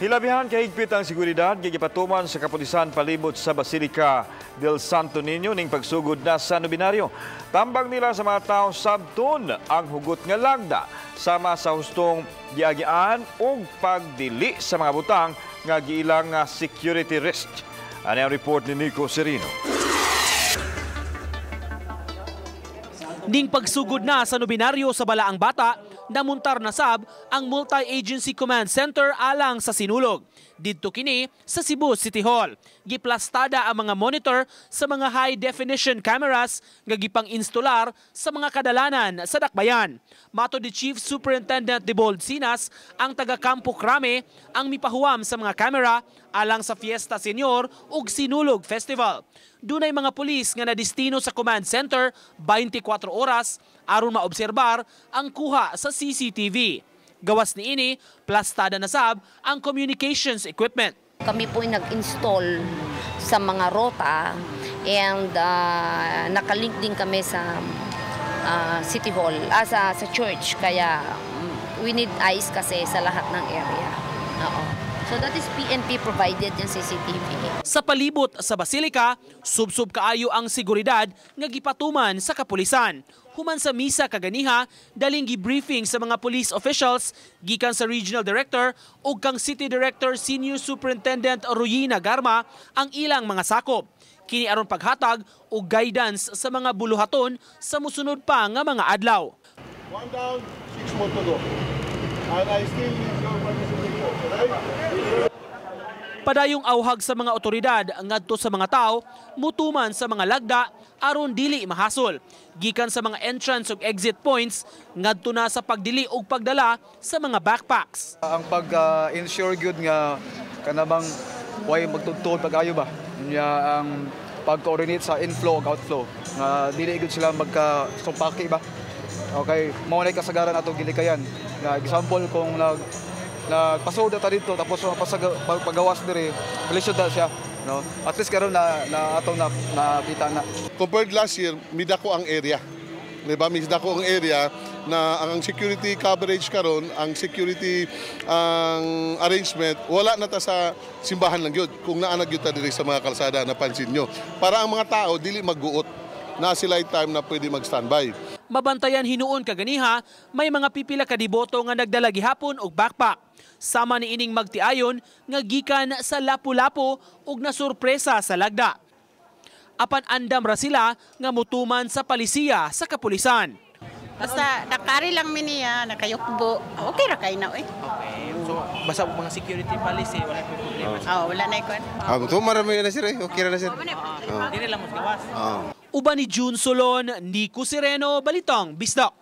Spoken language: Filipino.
Hilabihan kay Higpit ang seguridad Gipatuman sa kapolisan Palibot sa Basilica del Sto Niño ning pagsugod na sa binaryo. Tambang nila sa mga tao sabton ang hugot nga lagda sama sa hustong giagian ug pagdili sa mga butang nga giilang security risk. Ano ang report ni Nico Serino? Ning pagsugod na sa binaryo sa Balaang Bata, namuntar na sab ang Multi-Agency Command Center alang sa sinulog. Didto kini sa Cebu City Hall. Giplastada ang mga monitor sa mga high-definition cameras nga gipang-instalar sa mga kadalanan sa dakbayan. Mato ni Chief Superintendent de Sinas, ang taga-Campo Crame ang mipahuwam sa mga kamera alang sa Fiesta Senior ug Sinulog Festival. Dunay mga pulis nga nadistino sa command center 24 oras aron maobserbar ang kuha sa CCTV. Gawas niini, plastada na sab ang communications equipment. Kami po nag-install sa mga rota and nakalink din kami sa City Hall, sa church. Kaya we need eyes kasi sa lahat ng area. So that is PNP provided yung CCTV. Sa palibot sa Basilica, sub-sub kaayo ang seguridad nga gipatuman sa kapulisan. Human sa misa kaganiha, daling gibriefing sa mga police officials gikan sa Regional Director ug kang City Director Senior Superintendent Royina Garma ang ilang mga sakop. Kini aron paghatag og guidance sa mga buluhaton sa musunod pa nga mga adlaw. 1 down, 6 more to go. And I still need your participation, right? Padayong awhag sa mga otoridad ngadto sa mga tao, mutuman sa mga lagda aron dili mahasol. Gikan sa mga entrance ug exit points ngadto na sa pagdili ug pagdala sa mga backpacks. Ang pag-ensure gyud nga kanabang way magtugtog pag-ayo ba. Nya ang pag-coordinate sa inflow ug outflow nga dili gyud sila magka-sumpaki ba. Okay, mao nay kasagaran atong gilikayan. Example kung nagpasod ta dito tapos pagawas diri, lisod na siya, no? At least karon na atong nakita na. Compared last year, midako ang area. Diba? Midako ang area na ang security coverage karon, ang security arrangement wala na ta sa simbahan lang gyud. Kung naa na gyud ta diri sa mga kalsada napansin nyo. Para ang mga tao dili magguot na sila time na pwede mag-standby. Mabantayan hinuon kaganiha, may mga pipila ka deboto nga nagdala gihapon og backpack. Sama ni ining magtiayon nga gikan sa Lapu-Lapu ug nasurpresa sa lagda. Apan andam ra sila nga mutuman sa palisiya sa kapulisan. Basta nakari lang mi niya, nakayukbo. Okay ra kay na eh. Okay. So basta mga security policy wala pa problema. Wala na ikon. Mutuman ra mi na sir, okay ra na sir. Dili lang mo gawas. Uban ni June Solon, Nico Sereno, Balitang Bisdak.